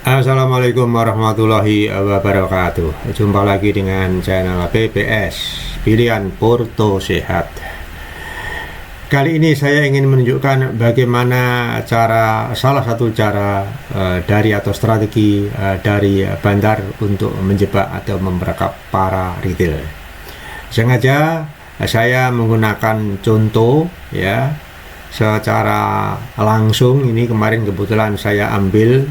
Assalamualaikum warahmatullahi wabarakatuh. Jumpa lagi dengan channel PPS Pilihan Porto Sehat. Kali ini saya ingin menunjukkan bagaimana salah satu cara dari atau strategi dari bandar untuk menjebak atau memperangkap para retail. Sengaja saya menggunakan contoh ya secara langsung. Ini kemarin kebetulan saya ambil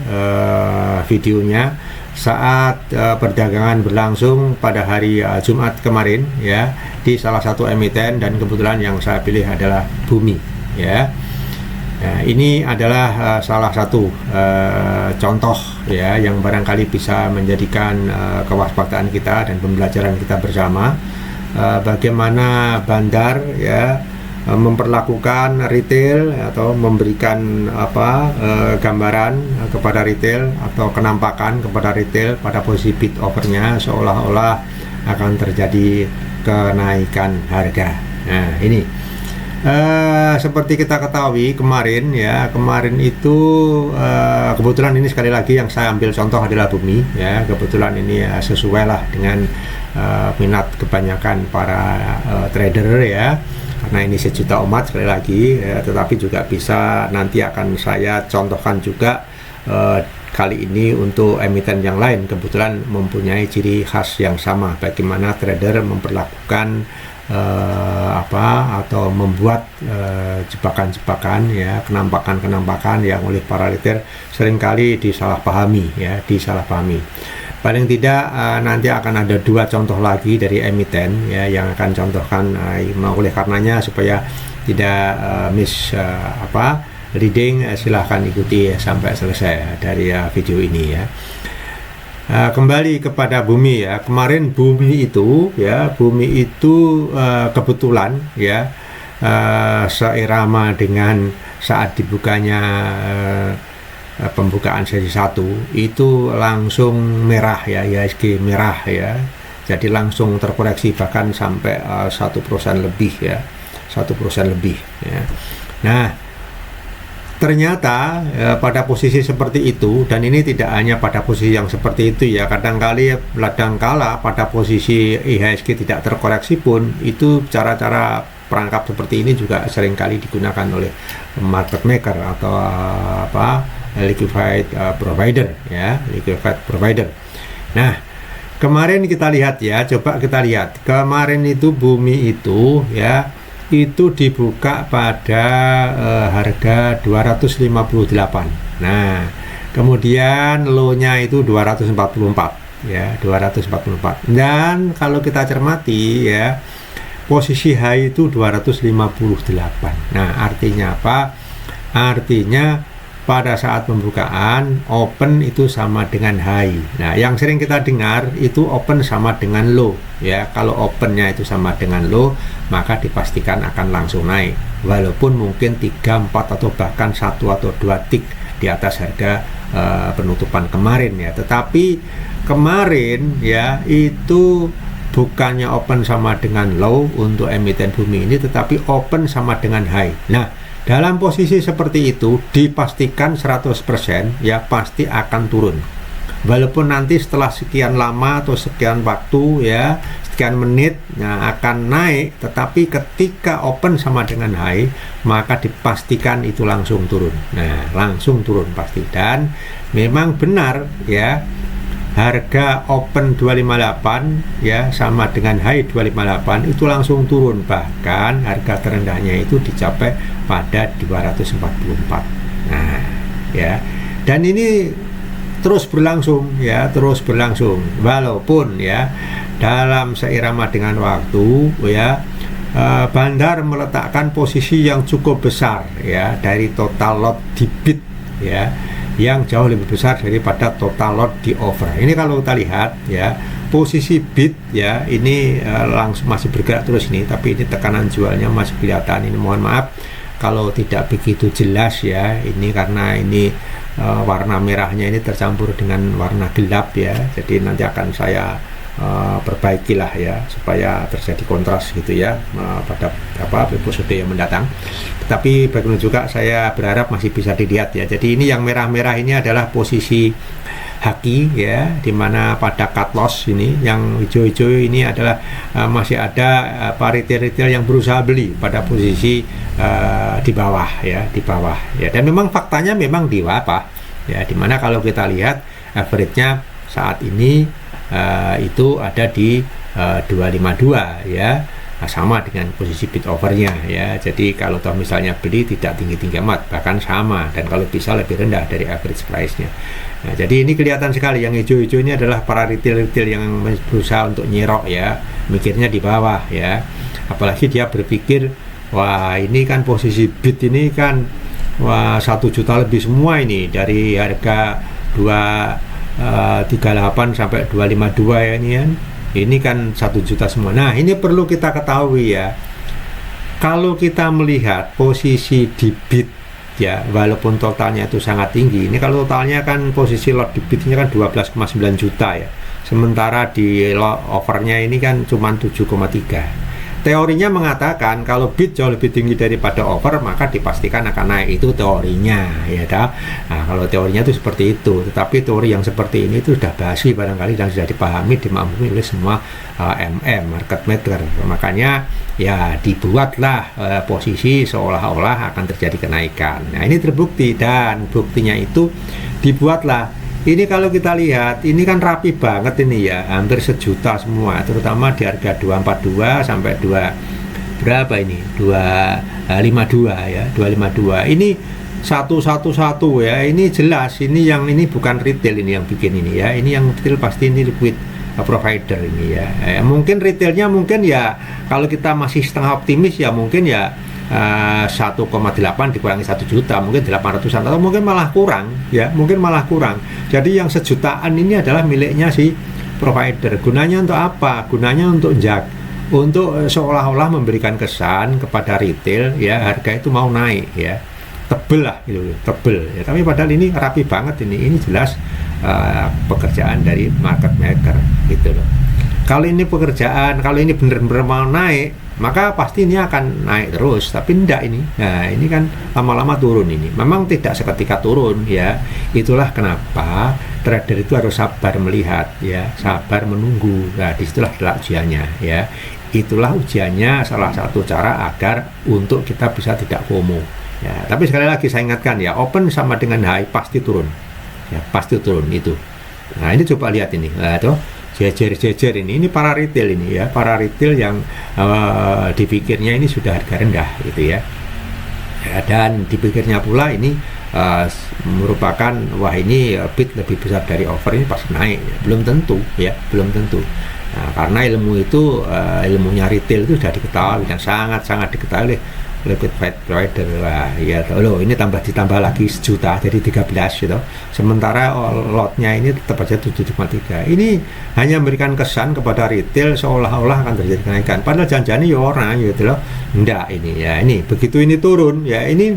videonya saat perdagangan berlangsung pada hari Jumat kemarin ya di salah satu emiten, dan kebetulan yang saya pilih adalah Bumi ya. Nah, ini adalah salah satu contoh ya yang barangkali bisa menjadikan kewaspadaan kita dan pembelajaran kita bersama bagaimana bandar ya memperlakukan retail atau memberikan gambaran kepada retail atau kenampakan kepada retail pada posisi bid offernya seolah-olah akan terjadi kenaikan harga. Nah ini seperti kita ketahui kemarin itu kebetulan ini sekali lagi yang saya ambil contoh adalah Bumi ya, kebetulan ini sesuai lah dengan minat kebanyakan para trader ya, karena ini sejuta umat sekali lagi ya, tetapi juga bisa nanti akan saya contohkan juga kali ini untuk emiten yang lain kebetulan mempunyai ciri khas yang sama, bagaimana trader memperlakukan atau membuat jebakan-jebakan ya, kenampakan-kenampakan yang oleh para retail seringkali disalahpahami. Paling tidak nanti akan ada dua contoh lagi dari emiten ya yang akan contohkan, oleh karenanya supaya tidak leading, silahkan ikuti sampai selesai dari video ini ya. Kembali kepada Bumi ya, kemarin Bumi itu kebetulan ya seirama dengan saat dibukanya pembukaan sesi 1 itu langsung merah ya, IHSG merah ya, jadi langsung terkoreksi bahkan sampai 1% lebih ya, 1% lebih ya. Nah ternyata pada posisi seperti itu, dan ini tidak hanya pada posisi yang seperti itu ya, kadangkala pada posisi IHSG tidak terkoreksi pun itu cara-cara perangkap seperti ini juga seringkali digunakan oleh market maker atau liquefied provider ya, liquefied provider. Nah kemarin kita lihat ya, coba kita lihat kemarin itu Bumi itu ya, itu dibuka pada harga 258. Nah kemudian low-nya itu 244 ya, 244, dan kalau kita cermati ya posisi high itu 258. Nah artinya apa? Artinya pada saat pembukaan open itu sama dengan high. Nah yang sering kita dengar itu open sama dengan low ya. Kalau opennya itu sama dengan low maka dipastikan akan langsung naik, walaupun mungkin 3, 4 atau bahkan 1 atau 2 tick di atas harga penutupan kemarin ya. Tetapi kemarin ya itu bukannya open sama dengan low untuk emiten Bumi ini, tetapi open sama dengan high. Nah dalam posisi seperti itu dipastikan 100% ya pasti akan turun, walaupun nanti setelah sekian lama atau sekian waktu ya, sekian menit akan naik, tetapi ketika open sama dengan high maka dipastikan itu langsung turun. Nah langsung turun pasti, dan memang benar ya, harga open 258 ya sama dengan high 258 itu langsung turun, bahkan harga terendahnya itu dicapai pada 244. Nah ya, dan ini terus berlangsung ya, terus berlangsung, walaupun ya dalam seirama dengan waktu ya bandar meletakkan posisi yang cukup besar ya dari total lot di bid ya, yang jauh lebih besar daripada total lot di offer. Ini kalau kita lihat ya posisi bid ya ini langsung masih bergerak terus ini, tapi ini tekanan jualnya masih kelihatan. Ini mohon maaf kalau tidak begitu jelas ya, ini karena ini warna merahnya ini tercampur dengan warna gelap ya, jadi nanti akan saya perbaikilah ya supaya terjadi kontras gitu ya pada episode yang mendatang. Tetapi bagaimana juga saya berharap masih bisa dilihat ya. Jadi ini yang merah-merah ini adalah posisi haki ya, dimana pada cut loss ini yang hijau-hijau ini adalah masih ada retail-retail yang berusaha beli pada posisi di bawah ya, di bawah ya. Dan memang faktanya memang di bawah ya, dimana kalau kita lihat average-nya saat ini itu ada di 252 ya. Sama dengan posisi bid overnya ya. Jadi kalau toh misalnya beli tidak tinggi-tinggi amat, bahkan sama, dan kalau bisa lebih rendah dari average price-nya. Nah, jadi ini kelihatan sekali yang hijau-hijau ini adalah para retail-retail yang berusaha untuk nyerok ya, mikirnya di bawah ya. Apalagi dia berpikir, wah ini kan posisi bid ini kan wah 1 juta lebih semua ini, dari harga 238 sampai 252 ya, ini kan 1 juta semua. Nah, ini perlu kita ketahui ya, kalau kita melihat posisi di bid ya, walaupun totalnya itu sangat tinggi, ini kalau totalnya kan posisi lot di bidnya kan 12,9 juta ya, sementara di lot overnya ini kan cuma 7,3. Teorinya mengatakan kalau bid jauh lebih tinggi daripada over, maka dipastikan akan naik. Itu teorinya ya dah. Nah, kalau teorinya itu seperti itu, tetapi teori yang seperti ini itu sudah basi barangkali dan sudah dipahami, dimahami oleh semua market maker. Makanya ya dibuatlah posisi seolah-olah akan terjadi kenaikan. Nah, ini terbukti, dan buktinya itu dibuatlah. Ini kalau kita lihat, ini kan rapi banget ini ya, hampir 1 juta semua, terutama di harga 242 sampai 2 berapa ini? 252 ya, 252. Ini satu ya, ini jelas ini yang ini bukan retail ini yang bikin ini ya. Ini yang retail pasti ini liquid provider ini ya. Mungkin retailnya mungkin ya, kalau kita masih setengah optimis ya mungkin ya 1,8 dikurangi 1 juta, mungkin 800-an, atau mungkin malah kurang ya, mungkin malah kurang. Jadi yang 1 jutaan ini adalah miliknya si provider. Gunanya untuk apa? Gunanya untuk untuk seolah-olah memberikan kesan kepada retail ya, harga itu mau naik ya, tebel lah gitu, tebel ya. Tapi padahal ini rapi banget ini jelas pekerjaan dari market maker gitu loh. Kalau ini pekerjaan, kalau ini benar-benar mau naik, maka pasti ini akan naik terus. Tapi enggak ini. Nah, ini kan lama-lama turun ini. Memang tidak seketika turun ya. Itulah kenapa trader itu harus sabar melihat ya, sabar menunggu. Nah, disitulah adalah ujiannya ya. Itulah ujiannya, salah satu cara agar untuk kita bisa tidak FOMO. Ya, tapi sekali lagi saya ingatkan ya, open sama dengan high pasti turun. Ya, pasti turun itu. Nah, ini coba lihat ini. Nah, tuh jejer ini para retail ini ya, para retail yang dipikirnya ini sudah harga rendah gitu ya, dan dipikirnya pula ini merupakan wah ini bid lebih besar dari over, ini pasti naik ya. Belum tentu ya, belum tentu. Nah, karena ilmu itu ilmunya retail itu sudah diketahui dan sangat diketahui oleh liquid provider. Wah ya loh, ini ditambah lagi 1 juta jadi 13 gitu. Sementara lotnya ini tetap aja 7,3. Ini hanya memberikan kesan kepada retail seolah-olah akan terjadi kenaikan. Padahal janjinya ya orang gitu loh. Enggak ini ya, ini begitu ini turun ya, ini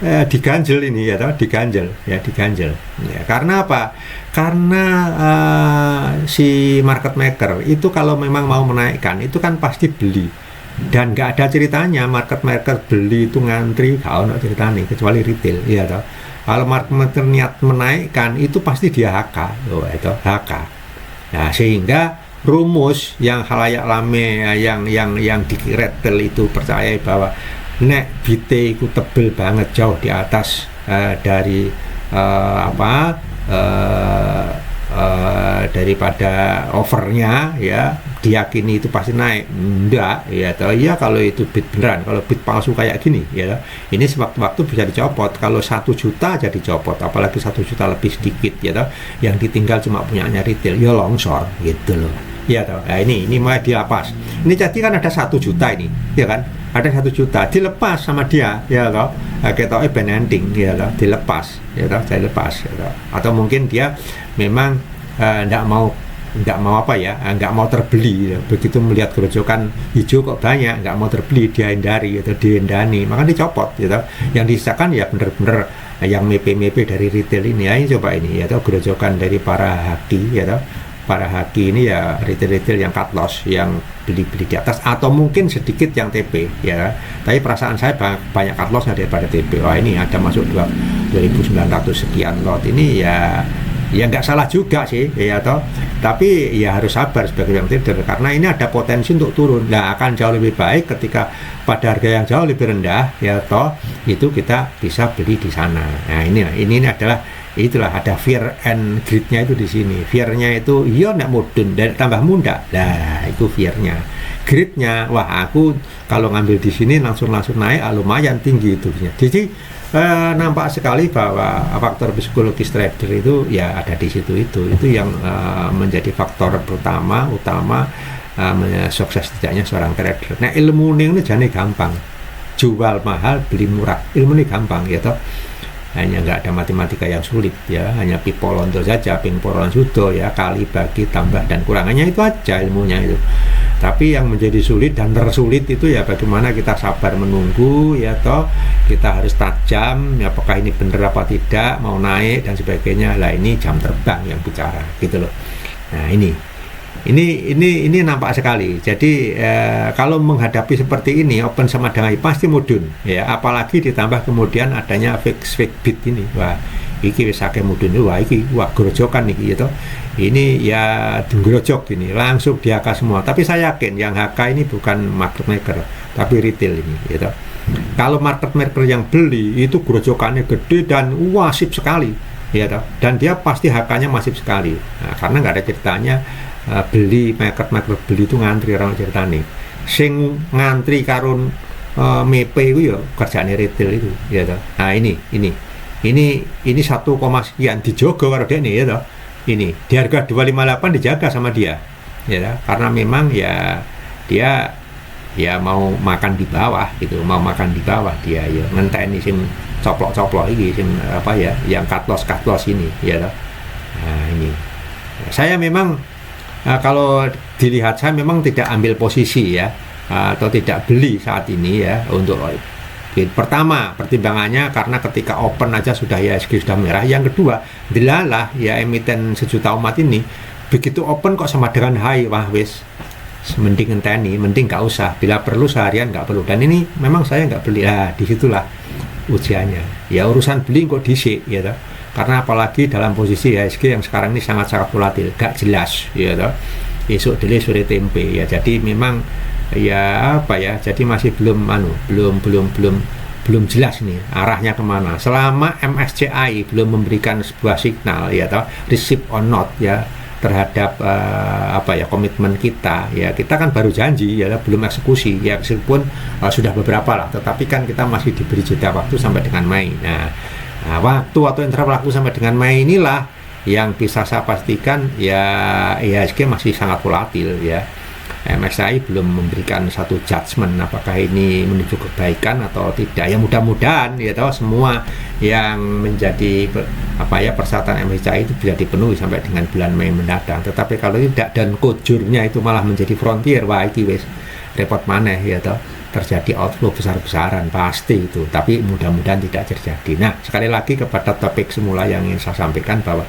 diganjel ini ya, diganjel ya. Karena apa? Karena si market maker itu kalau memang mau menaikkan itu kan pasti beli. Dan nggak ada ceritanya market maker beli itu ngantri, kalau nggak ceritanya kecuali retail ya toh. Kalau market maker niat menaikkan itu pasti dia HK, itu HK. Nah, sehingga rumus yang halayak lame yang di retail itu percaya bahwa nek BT itu tebel banget, jauh di atas dari daripada overnya ya, diyakini itu pasti naik. Enggak ya toh, ya kalau itu bid beneran, kalau bid palsu kayak gini ya, ini sewaktu-waktu bisa dicopot. Kalau 1 juta jadi copot, apalagi 1 juta lebih sedikit ya toh, yang ditinggal cuma punyanya retail ya longsor gitu loh ya toh. Nah, ini mulai dilepas. Ini jadi kan ada 1 juta ini ya kan, ada 1 juta dilepas sama dia ya toh, kita ending ya toh, dilepas ya toh, atau mungkin dia memang nggak mau apa ya, nggak mau terbeli ya. Begitu melihat gerojokan hijau kok banyak, nggak mau terbeli, dia hindari atau dihindani, maka dicopot gitu. Yang disisakan ya bener-bener yang mepe dari retail ini ya. Ini coba ini ya, atau gerojokan dari para haki ya toh. Para haki ini ya retail yang cut loss, yang beli di atas, atau mungkin sedikit yang TP ya. Tapi perasaan saya banyak cut lossnya daripada TP. Wah ini ada masuk 2.900 sekian lot ini ya. Ya nggak salah juga sih, ya toh. Tapi ya harus sabar sebagai yang trader karena ini ada potensi untuk turun. Nah, akan jauh lebih baik ketika pada harga yang jauh lebih rendah, ya toh, itu kita bisa beli di sana. Nah, ini adalah itulah ada fear and greed-nya itu di sini. Fear-nya itu iya nak mudun dan tambah muda. Nah, itu fear-nya. Greed-nya, wah aku kalau ngambil di sini langsung naik, lumayan tinggi itu. Jadi nampak sekali bahwa faktor psikologis trader itu ya ada di situ itu yang menjadi faktor utama sukses tidaknya seorang trader. Nah, ilmu ini jane gampang, jual mahal beli murah, ilmu ini gampang ya toh, hanya nggak ada matematika yang sulit ya, hanya pipolonto saja, pingporon sudo ya, kali bagi tambah dan kurangannya itu aja ilmunya itu. Tapi yang menjadi sulit dan tersulit itu ya bagaimana kita sabar menunggu ya toh, kita harus tajam ya, apakah ini benar apa tidak, mau naik dan sebagainya. Lah ini jam terbang yang bicara gitu loh. Nah, ini nampak sekali. Jadi kalau menghadapi seperti ini open sama dengan pasti mudun ya, apalagi ditambah kemudian adanya fake bid ini. Wah, iki wis akeh mudun, wah grojokan iki gitu. Ini ya grojok ini langsung di HK semua. Tapi saya yakin yang HK ini bukan market maker tapi retail ini gitu. Kalau market maker yang beli itu grojokannya gede dan wasip sekali ya toh, dan dia pasti HK-nya masif sekali. Nah, karena nggak ada ceritanya beli market beli itu ngantri, orang ceritanya sing ngantri karun mepe itu ya kerjaan retail itu ya toh. Nah, ini 1, sekian dijogo karo dia nih ya toh. Ini di harga 258 dijaga sama dia ya, karena memang ya dia ya mau makan di bawah gitu, mau makan di bawah dia ya ngenteni sing coplok ini sing apa ya, yang cut loss ini ya toh. Nah, ini saya memang kalau dilihat saya memang tidak ambil posisi ya, atau tidak beli saat ini ya untuk pertama pertimbangannya karena ketika open aja sudah IHSG sudah merah. Yang kedua dilalah ya emiten sejuta umat ini begitu open kok sama dengan high, wah wis mending ngenteni, mending nggak usah, bila perlu seharian nggak perlu. Dan ini memang saya nggak beli. Disitulah ujiannya ya, urusan beli kok disik ya toh. Karena apalagi dalam posisi IHSG yang sekarang ini sangat volatil, gak jelas ya toh, esok dele sore tempe ya. Jadi memang ya apa ya, jadi masih belum jelas nih arahnya kemana. Selama MSCI belum memberikan sebuah signal ya toh, receive or not ya terhadap komitmen kita ya, kita kan baru janji ya, belum eksekusi ya, meskipun sudah beberapa lah, tetapi kan kita masih diberi jeda waktu sampai dengan Mei. Nah, waktu atau interval waktu sampai dengan Mei inilah yang bisa saya pastikan ya IHSG masih sangat volatil ya. MSCI belum memberikan satu judgement apakah ini menuju kebaikan atau tidak ya, mudah-mudahan ya tahu semua yang menjadi persyaratan MSCI itu bisa dipenuhi sampai dengan bulan Mei mendatang. Tetapi kalau tidak dan kujurnya itu malah menjadi frontier, wah itu wes repot maneh ya tahu, terjadi outflow besar-besaran pasti itu, tapi mudah-mudahan tidak terjadi. Nah, sekali lagi kepada topik semula yang ingin saya sampaikan bahwa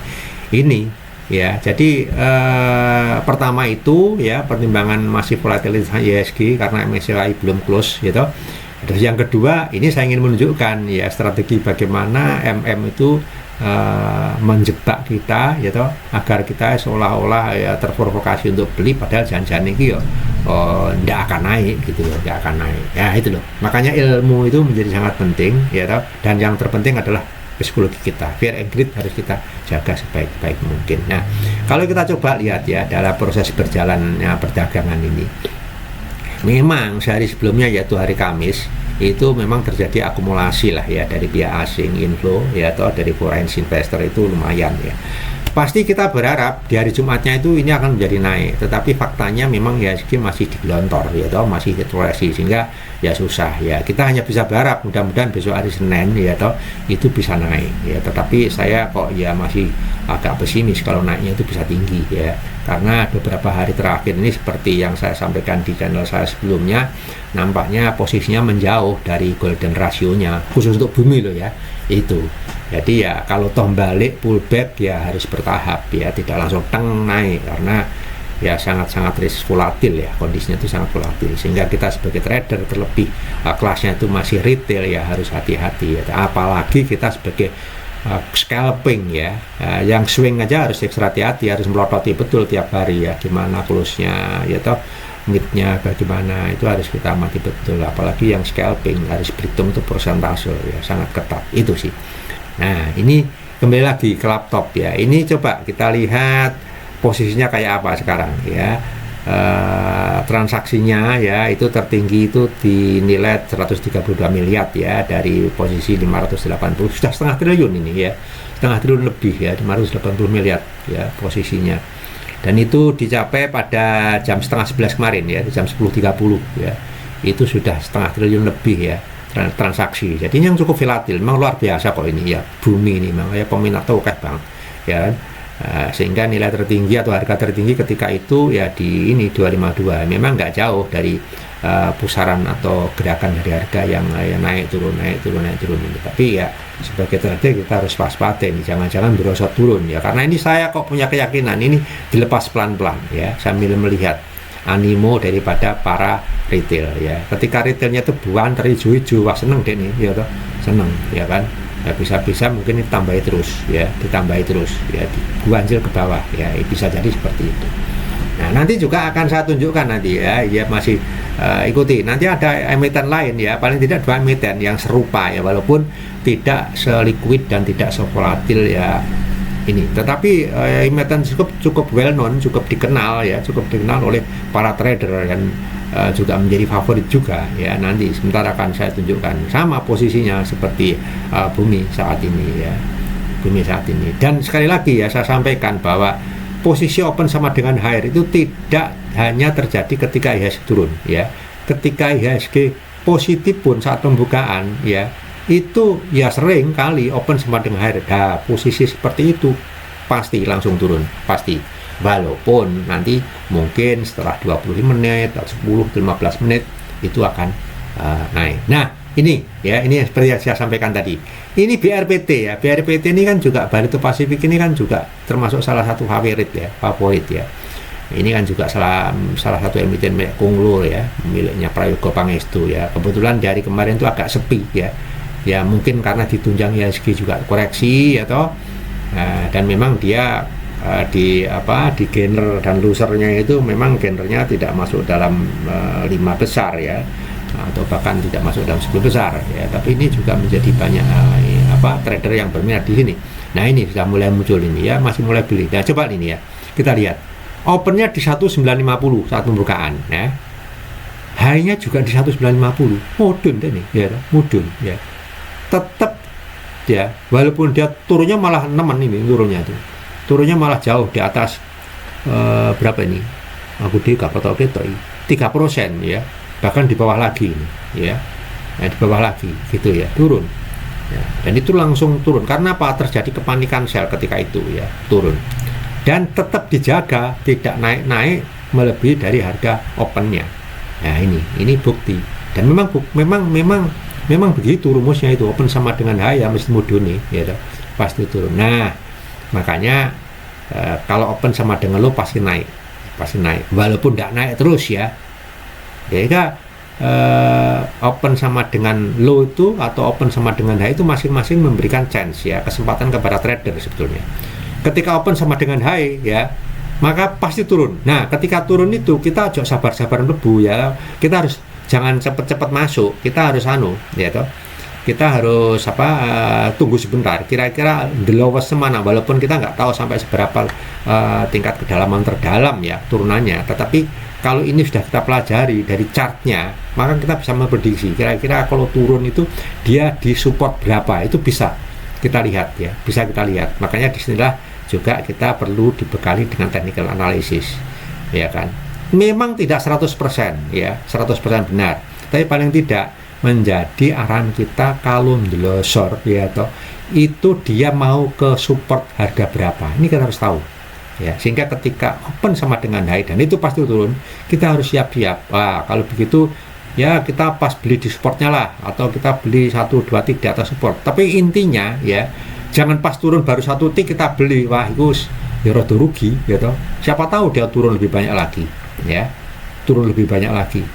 ini ya, jadi pertama itu ya pertimbangan masih volatilitas IHSG karena MSCI belum close gitu. Terus yang kedua ini saya ingin menunjukkan ya strategi bagaimana itu menjebak kita gitu, agar kita seolah-olah ya terprovokasi untuk beli padahal jangan-jangan ini tidak akan naik gitu loh, tidak akan naik ya, itu loh. Makanya ilmu itu menjadi sangat penting ya toh, dan yang terpenting adalah psikologi kita, fear and greed harus kita jaga sebaik-baik mungkin. Nah, kalau kita coba lihat ya dalam proses berjalannya perdagangan ini, memang sehari sebelumnya yaitu hari Kamis itu memang terjadi akumulasi lah ya dari pihak asing inflow ya, atau dari foreign investor itu lumayan ya. Pasti kita berharap di hari Jumatnya itu ini akan menjadi naik, tetapi faktanya memang IHSG masih digelontor ya toh, masih retracesi, sehingga ya susah ya. Kita hanya bisa berharap mudah-mudahan besok hari Senin ya toh itu bisa naik ya, tetapi saya kok ya masih agak pesimis kalau naiknya itu bisa tinggi ya, karena beberapa hari terakhir ini seperti yang saya sampaikan di channel saya sebelumnya, nampaknya posisinya menjauh dari golden ratio-nya khusus untuk bumi loh ya itu. Jadi ya kalau toh balik pullback ya harus bertahap ya, tidak langsung teng naik, karena ya sangat-sangat volatil ya, kondisinya itu sangat volatil, sehingga kita sebagai trader terlebih kelasnya itu masih retail ya harus hati-hati ya. Apalagi kita sebagai scalping ya. Yang swing aja harus ekstra hati-hati, harus melototi betul tiap hari ya, gimana close-nya ya toh, mid-nya bagaimana, itu harus kita amati betul. Apalagi yang scalping harus berhitung itu persentase ya, sangat ketat itu sih. Nah ini kembali lagi ke laptop ya, ini coba kita lihat posisinya kayak apa sekarang ya. Transaksinya ya itu tertinggi itu dinilai 132 miliar ya, dari posisi 580, sudah setengah triliun ini ya, setengah triliun lebih ya, 580 miliar ya posisinya. Dan itu dicapai pada jam setengah 11 kemarin ya, di jam 10.30 ya, itu sudah setengah triliun lebih ya transaksi. Jadi yang cukup volatil, memang luar biasa kok ini ya, bumi ini memang ya, peminat tuh oke bang ya. Sehingga nilai tertinggi atau harga tertinggi ketika itu ya di ini 252, memang nggak jauh dari pusaran atau gerakan dari harga yang naik turun ini. Tapi ya sebagai trader kita harus waspada nih, jangan-jangan berosot turun ya, karena ini saya kok punya keyakinan ini dilepas pelan-pelan ya, sambil melihat animo daripada para retail ya. Ketika retailnya itu buan hijau-hijau, wah seneng deh nih ya toh, seneng ya kan. Ya bisa-bisa mungkin ditambahi terus ya, diganjil ke bawah ya, bisa jadi seperti itu. Nah nanti juga akan saya tunjukkan nanti ya, masih ikuti, nanti ada emiten lain ya, paling tidak 2 emiten yang serupa ya, walaupun tidak seliquid dan tidak sevolatil ya ini, tetapi emiten cukup well known, cukup dikenal oleh para trader, dan juga menjadi favorit juga ya. Nanti sebentar akan saya tunjukkan sama posisinya seperti bumi saat ini ya, dan sekali lagi ya saya sampaikan bahwa posisi open sama dengan higher itu tidak hanya terjadi ketika IHSG turun ya, ketika IHSG positif pun saat pembukaan ya, itu ya sering kali open sama dengan higher. Nah, posisi seperti itu pasti langsung turun, pasti. Walaupun nanti mungkin setelah 25 menit atau 10-15 menit itu akan naik. Nah ini ya, ini seperti yang saya sampaikan tadi, ini BRPT ya, BRPT ini kan juga, Barito Pacific ini kan juga termasuk salah satu favorit ya, ini kan juga salah satu emiten konglo ya, miliknya Prayogo Pangestu ya. Kebetulan dari kemarin itu agak sepi ya mungkin karena ditunjang IHSG juga koreksi atau dan memang dia di gainer dan losernya itu memang gainernya tidak masuk dalam 5 besar ya, atau bahkan tidak masuk dalam 10 besar ya, tapi ini juga menjadi banyak trader yang berminat di sini. Nah ini sudah mulai muncul ini ya, masih mulai beli. Nah coba ini ya, kita lihat opennya di 1950 saat pembukaan ya, high-nya juga di 1950, mudun deh nih ya, mudun ya, tetap ya, walaupun dia turunnya malah nemen ini, turunnya malah jauh di atas berapa ini, aku tidak tahu 3% ya, bahkan di bawah lagi ini ya, di bawah lagi gitu ya, turun ya. Dan itu langsung turun karena apa? Terjadi kepanikan sell ketika itu ya, turun dan tetap dijaga tidak naik melebihi dari harga opennya. Nah ini bukti, dan memang begitu rumusnya itu, open sama dengan high ya mesti mudun nih ya, pasti turun. Nah makanya kalau open sama dengan low pasti naik, walaupun tidak naik terus ya. Jadi open sama dengan low itu atau open sama dengan high itu masing-masing memberikan chance ya, kesempatan kepada trader sebetulnya. Ketika open sama dengan high ya, maka pasti turun. Nah ketika turun itu kita aja sabar-sabar lebu ya, kita harus jangan cepat-cepat masuk, kita harus ya toh, kita harus tunggu sebentar, kira-kira the lowest mana, walaupun kita nggak tahu sampai seberapa tingkat kedalaman terdalam ya turunannya, tetapi kalau ini sudah kita pelajari dari chartnya, maka kita bisa memprediksi kira-kira kalau turun itu dia di support berapa, itu bisa kita lihat ya, makanya disinilah juga kita perlu dibekali dengan technical analysis ya kan. Memang tidak 100% ya, 100% benar, tapi paling tidak menjadi arahan kita kalau ndelosor ya toh, itu dia mau ke support harga berapa, ini kita harus tahu ya, sehingga ketika open sama dengan high dan itu pasti turun, kita harus siap-siap. Wah kalau begitu ya kita pas beli di supportnya lah, atau kita beli 1, 2 tick di atas support. Tapi intinya ya jangan pas turun baru 1 tick kita beli, wah itu ya rada rugi ya toh, siapa tahu dia turun lebih banyak lagi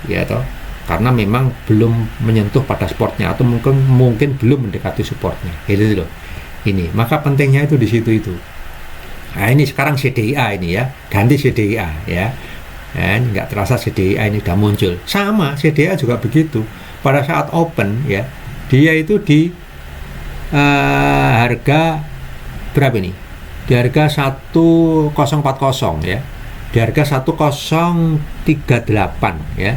ya toh, karena memang belum menyentuh pada supportnya atau mungkin belum mendekati supportnya gitu loh ini. Maka pentingnya itu di situ itu. Nah ini sekarang CDIA ini ya, ganti CDIA ya. Nggak terasa CDIA ini udah muncul. Sama CDIA juga begitu. Pada saat open ya, dia itu di harga berapa ini? Di harga 1040 ya. Di harga 1038 ya.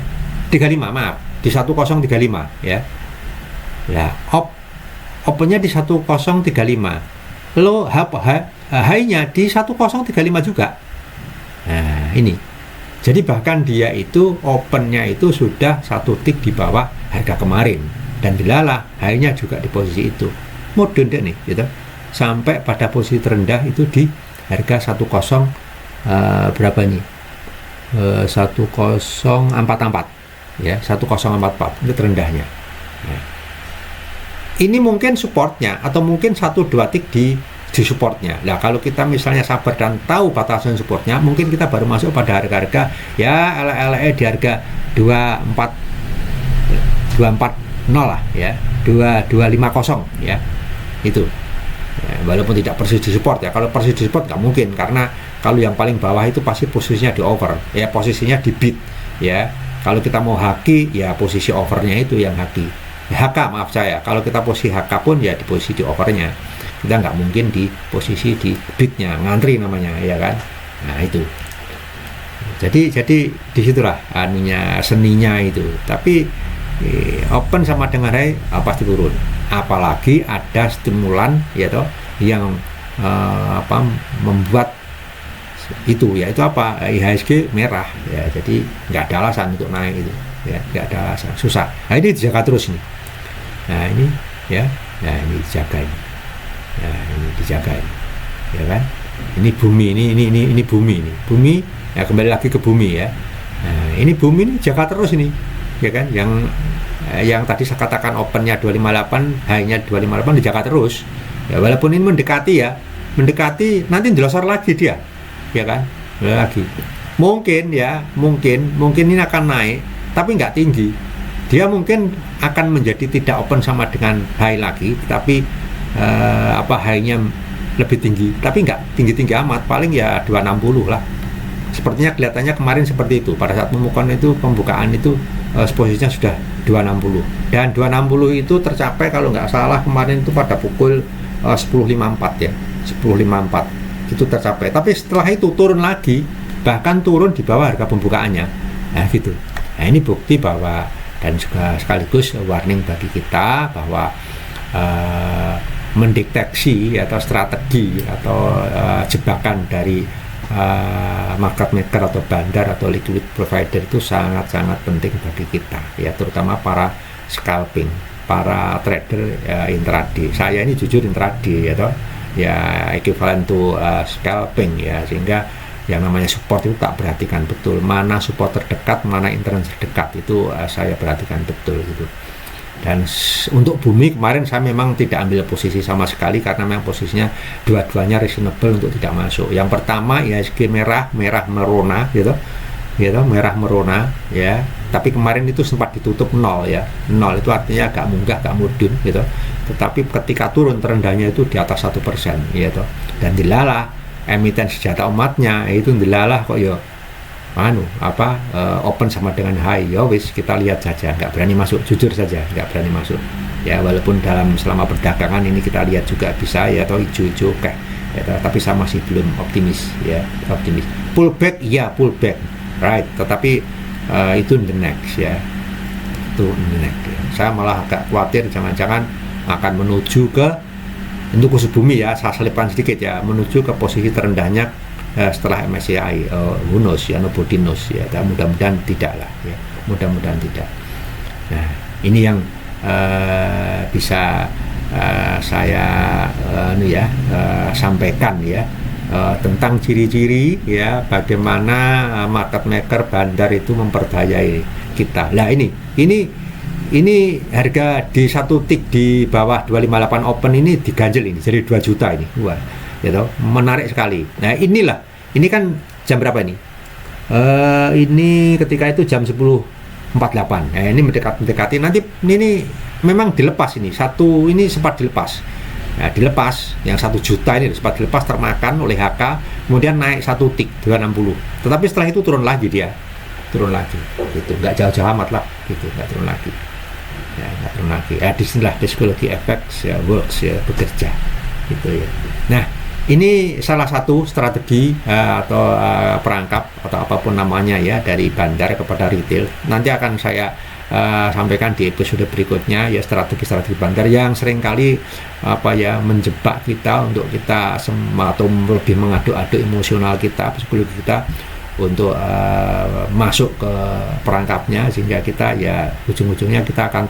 35 maaf, di 1035 ya. Nah, opennya di 1035. Lo high-nya di 1035 juga. Nah, ini. Jadi bahkan dia itu opennya itu sudah 1 tick di bawah harga kemarin, dan dilalah high-nya juga di posisi itu. Mode deh nih gitu. Sampai pada posisi terendah itu di harga 10 berapa nih? 1044 ya, 1044 itu terendahnya. Nah, ini mungkin supportnya atau mungkin 1-2 tick di supportnya. Nah kalau kita misalnya sabar dan tahu batasan supportnya, mungkin kita baru masuk pada harga-harga ya LE di harga 240 lah ya, 2250 ya, itu ya, walaupun tidak persis di support ya. Kalau persis di support nggak mungkin, karena kalau yang paling bawah itu pasti posisinya di over ya, posisinya di bid ya. Kalau kita mau haki ya posisi overnya itu yang haki, HK maaf saya. Kalau kita posisi HK pun ya di posisi di overnya, kita nggak mungkin di posisi di bidnya, ngantri namanya ya kan. Nah itu jadi disitulah anunya, seninya itu. Tapi open sama dengan high pasti turun, apalagi ada stimulan ya toh yang membuat itu ya, itu apa, IHSG merah ya, jadi nggak ada alasan untuk naik itu ya, nggak ada alasan, susah. Nah ini dijaga terus nih. Nah ini ya, nah ini dijaga ini. Nah ini dijaga ini ya kan. Ini bumi, ini bumi ya, kembali lagi ke bumi ya. Nah ini bumi ini jaga terus ini ya kan, yang tadi saya katakan opennya 258, high-nya 258 dijaga terus ya, walaupun ini mendekati nanti dilosor lagi dia ya kan, lagi mungkin ini akan naik tapi nggak tinggi, dia mungkin akan menjadi tidak open sama dengan high lagi, tapi high-nya lebih tinggi, tapi nggak tinggi-tinggi amat, paling ya 260 lah. Sepertinya kelihatannya kemarin seperti itu, pada saat pembukaan itu posisinya sudah 260, dan 260 itu tercapai kalau nggak salah kemarin itu pada pukul 10.54 ya, 10.54 itu tercapai. Tapi setelah itu turun lagi, bahkan turun di bawah harga pembukaannya. Nah gitu. Nah ini bukti bahwa, dan juga sekaligus warning bagi kita bahwa mendeteksi atau strategi atau jebakan dari market maker atau bandar atau liquid provider itu sangat-sangat penting bagi kita ya, terutama para scalping, para trader intraday. Saya ini jujur intraday ya toh, ya equivalent to scalping ya, sehingga yang namanya support itu tak perhatikan betul, mana support terdekat, mana interest terdekat, itu saya perhatikan betul gitu. Dan untuk bumi kemarin saya memang tidak ambil posisi sama sekali, karena memang posisinya dua-duanya reasonable untuk tidak masuk. Yang pertama IHSG merah merona gitu merah merona ya, tapi kemarin itu sempat ditutup 0 ya, 0 itu artinya agak munggah, agak mudun gitu. Tetapi ketika turun terendahnya itu di atas 1% gitu, dan dilalah emiten senjata umatnya itu dilalah kok ya open sama dengan high, ya wis kita lihat saja, nggak berani masuk, jujur saja nggak berani masuk ya, walaupun selama perdagangan ini kita lihat juga bisa ya, atau hijau-hijau kayak ya, tapi saya masih belum optimis ya, pullback right, tetapi itu in the next ya, itu in the next ya. Saya malah agak khawatir jangan-jangan akan menuju ke, untuk khusus bumi ya, saya selipkan sedikit ya, menuju ke posisi terendahnya setelah MSCI, who knows ya, nobody knows ya, mudah-mudahan tidak lah ya, mudah-mudahan tidak. Nah ini yang bisa saya sampaikan ya, tentang ciri-ciri ya, bagaimana market maker bandar itu memperdayai kita. Nah ini harga di 1 tick di bawah 258 open ini diganjel ini jadi 2 juta ini, wah gitu, menarik sekali. Nah ini kan jam berapa ini? Ini ketika itu jam 10.48. Nah ini mendekati nanti, ini memang dilepas ini, ini sempat dilepas. Nah, dilepas yang 1 juta ini sempat dilepas termakan oleh HK, kemudian naik 1 tik 260. Tetapi setelah itu turun lagi dia, turun lagi, gitu, nggak jauh-jauh amat lah, gitu, nggak turun lagi, ya nggak turun lagi. Disinilah psikologi efek ya works ya bekerja, gitu ya. Nah, ini salah satu strategi atau perangkap atau apapun namanya ya dari bandar kepada retail. Nanti akan saya sampaikan di episode berikutnya ya, strategi-strategi bandar yang seringkali menjebak kita untuk kita atau lebih mengaduk-aduk emosional kita, psikologi kita untuk masuk ke perangkapnya, sehingga kita ya ujung-ujungnya kita akan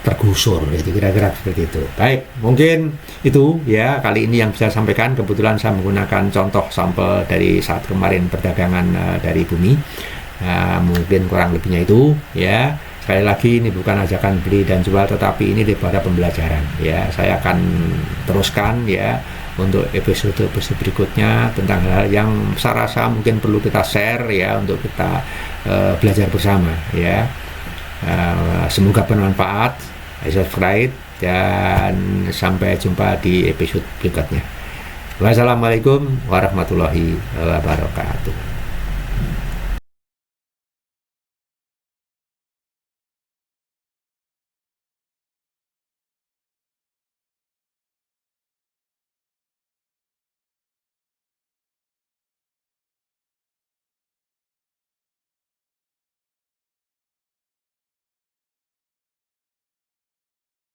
tergusur, gitu, kira-kira seperti itu. Baik, mungkin itu ya kali ini yang bisa saya sampaikan. Kebetulan saya menggunakan contoh sampel dari saat kemarin perdagangan dari bumi. Mungkin kurang lebihnya itu ya. Sekali lagi, ini bukan ajakan beli dan jual, tetapi ini daripada pembelajaran ya. Saya akan teruskan ya untuk episode berikutnya tentang hal yang saya rasa mungkin perlu kita share ya, untuk kita belajar bersama ya. Semoga bermanfaat. Subscribe dan sampai jumpa di episode berikutnya. Wassalamualaikum warahmatullahi wabarakatuh.